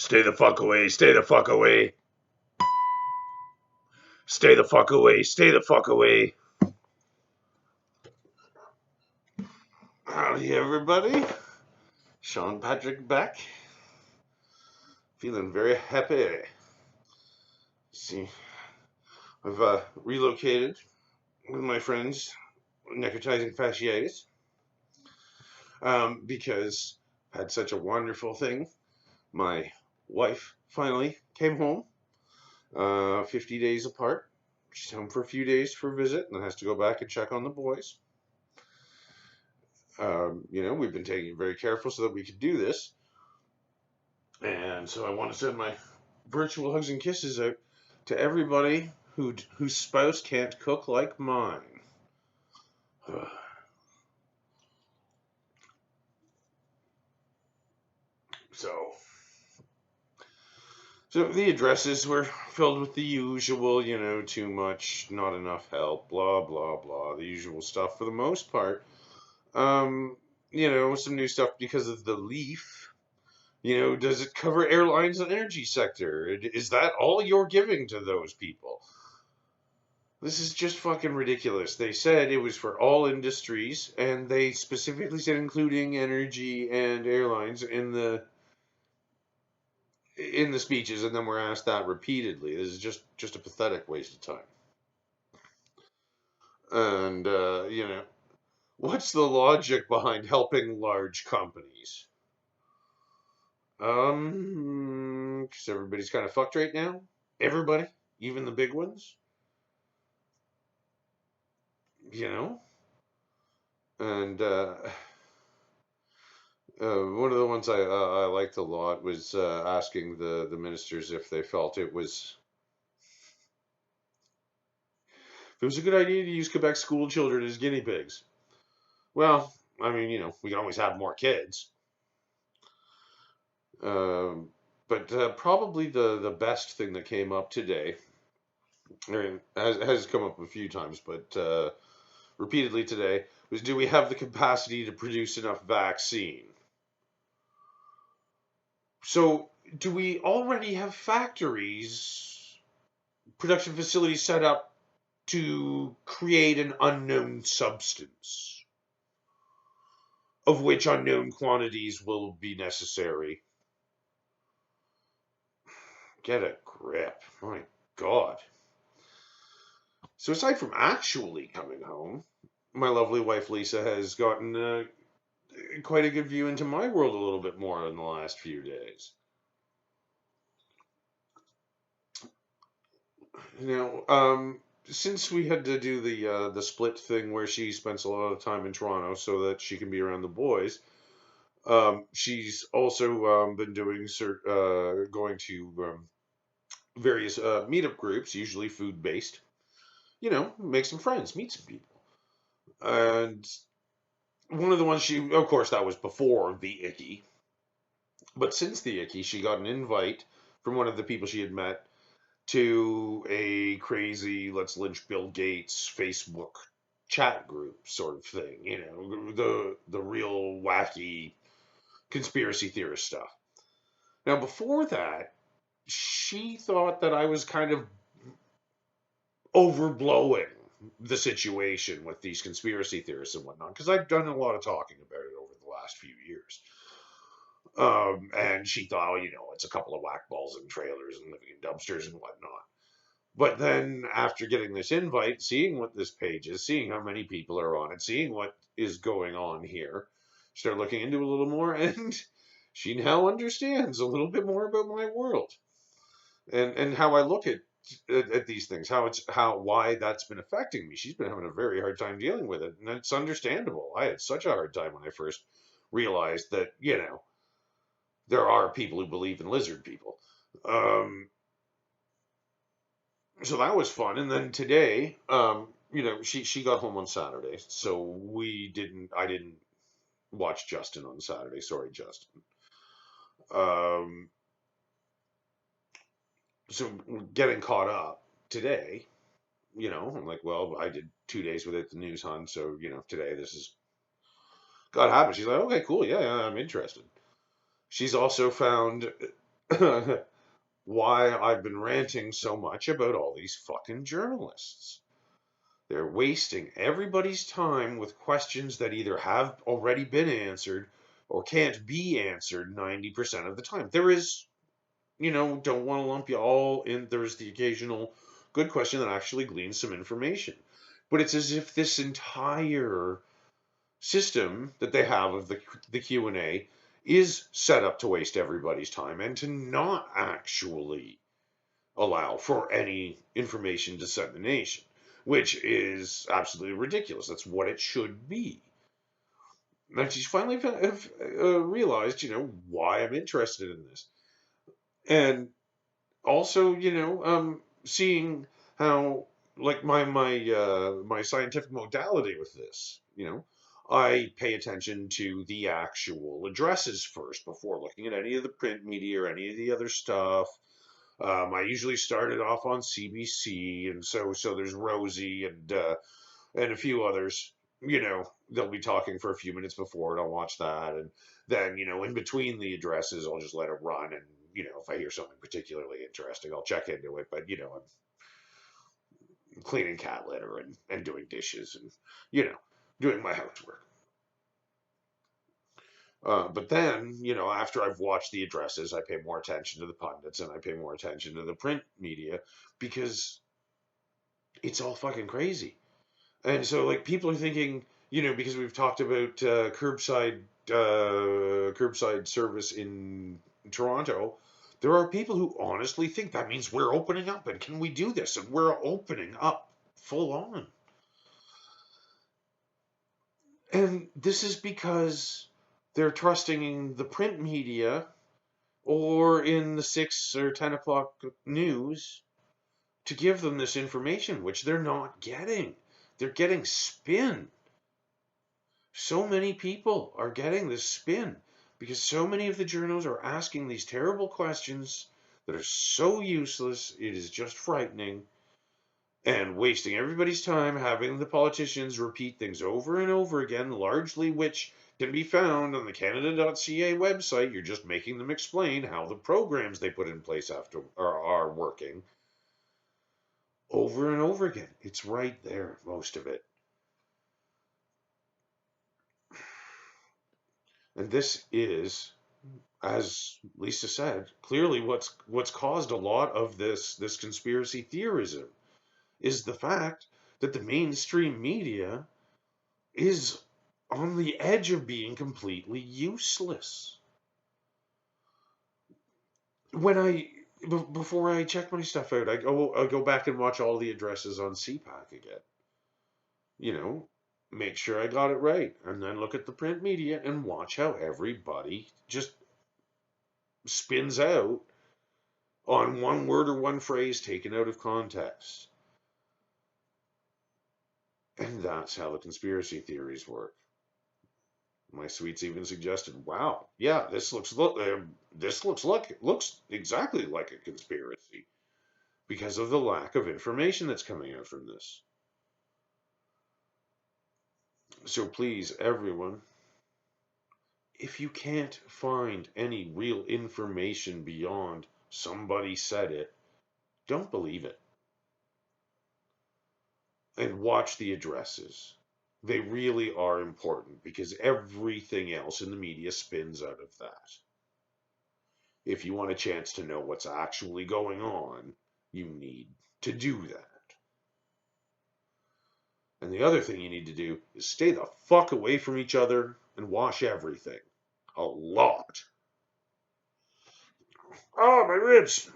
Stay the fuck away. Stay the fuck away. Stay the fuck away. Stay the fuck away. Howdy, everybody. Sean Patrick back. Feeling very happy. See, I've relocated with my friends, necrotizing fasciitis, because I had such a wonderful thing. My wife finally came home, 50 days apart. She's home for a few days for a visit and then has to go back and check on the boys. We've been taking it very careful so that we could do this. And so I want to send my virtual hugs and kisses out to everybody whose spouse can't cook like mine. So the addresses were filled with the usual, too much, not enough help, blah, blah, blah, the usual stuff for the most part. Some new stuff because of the leaf. Does it cover airlines and energy sector? Is that all you're giving to those people? This is just fucking ridiculous. They said it was for all industries, and they specifically said including energy and airlines in the speeches, and then we're asked that repeatedly. This is just a pathetic waste of time. And what's the logic behind helping large companies? Because everybody's kind of fucked right now. Everybody, even the big ones. And one of the ones I liked a lot was asking the ministers if they felt it was a good idea to use Quebec school children as guinea pigs. Well, I mean, we can always have more kids. But probably the best thing that came up today, or has come up a few times, but repeatedly today, was do we have the capacity to produce enough vaccine? So, do we already have factories, production facilities set up to create an unknown substance, of which unknown quantities will be necessary? Get a grip. My God. So aside from actually coming home, my lovely wife Lisa has gotten quite a good view into my world a little bit more in the last few days. Since we had to do the split thing where she spends a lot of time in Toronto so that she can be around the boys, she's also been doing going to various meetup groups, usually food based. Make some friends, meet some people. And one of the ones of course, that was before the icky. But since the icky, she got an invite from one of the people she had met to a crazy let's lynch Bill Gates Facebook chat group sort of thing. The real wacky conspiracy theorist stuff. Now, before that, she thought that I was kind of overblowing the situation with these conspiracy theorists and whatnot, because I've done a lot of talking about it over the last few years. And she thought, it's a couple of whack balls in trailers and living in dumpsters and whatnot. But then after getting this invite, seeing what this page is, seeing how many people are on it, seeing what is going on here, start looking into it a little more, and she now understands a little bit more about my world and how I look at these things, why that's been affecting me. She's been having a very hard time dealing with it, and it's understandable. I had such a hard time when I first realized that, there are people who believe in lizard people. So that was fun. And then today, she got home on Saturday, so I didn't watch Justin on Saturday. Sorry, Justin. So getting caught up today, I'm like, well, I did 2 days with it, the news hunt, so today this is got to happen. She's like, okay, cool, yeah, I'm interested. She's also found why I've been ranting so much about all these fucking journalists. They're wasting everybody's time with questions that either have already been answered or can't be answered 90% of the time. There is, don't want to lump you all in. There's the occasional good question that actually gleans some information. But it's as if this entire system that they have of the Q&A is set up to waste everybody's time and to not actually allow for any information dissemination, which is absolutely ridiculous. That's what it should be. And she's finally realized, why I'm interested in this. And also, seeing how, like, my scientific modality with this, I pay attention to the actual addresses first before looking at any of the print media or any of the other stuff. I usually started off on CBC, and so there's Rosie and a few others. They'll be talking for a few minutes before it. I'll watch that, and then in between the addresses, I'll just let it run. And if I hear something particularly interesting, I'll check into it. But I'm cleaning cat litter and doing dishes and doing my housework. But then, after I've watched the addresses, I pay more attention to the pundits and I pay more attention to the print media because it's all fucking crazy. And so, like, people are thinking, because we've talked about curbside service in Toronto, there are people who honestly think that means we're opening up and can we do this? And we're opening up full on. And this is because they're trusting in the print media or in the 6 or 10 o'clock news to give them this information, which they're not getting. They're getting spin. So many people are getting this spin because so many of the journals are asking these terrible questions that are so useless. It is just frightening and wasting everybody's time having the politicians repeat things over and over again, largely which can be found on the Canada.ca website. You're just making them explain how the programs they put in place after are working over and over again. It's right there, most of it. And this is, as Lisa said, clearly what's caused a lot of this conspiracy theorism is the fact that the mainstream media is on the edge of being completely useless. When before I check my stuff out, I go back and watch all the addresses on CPAC again. You know, make sure I got it right, and then look at the print media and watch how everybody just spins out on one word or one phrase taken out of context. And that's how the conspiracy theories work. My sweets even suggested, "Wow, yeah, this looks exactly like a conspiracy because of the lack of information that's coming out from this." So please, everyone, if you can't find any real information beyond somebody said it, don't believe it. And watch the addresses. They really are important because everything else in the media spins out of that. If you want a chance to know what's actually going on, you need to do that. And the other thing you need to do is stay the fuck away from each other and wash everything. A lot. Oh, my ribs.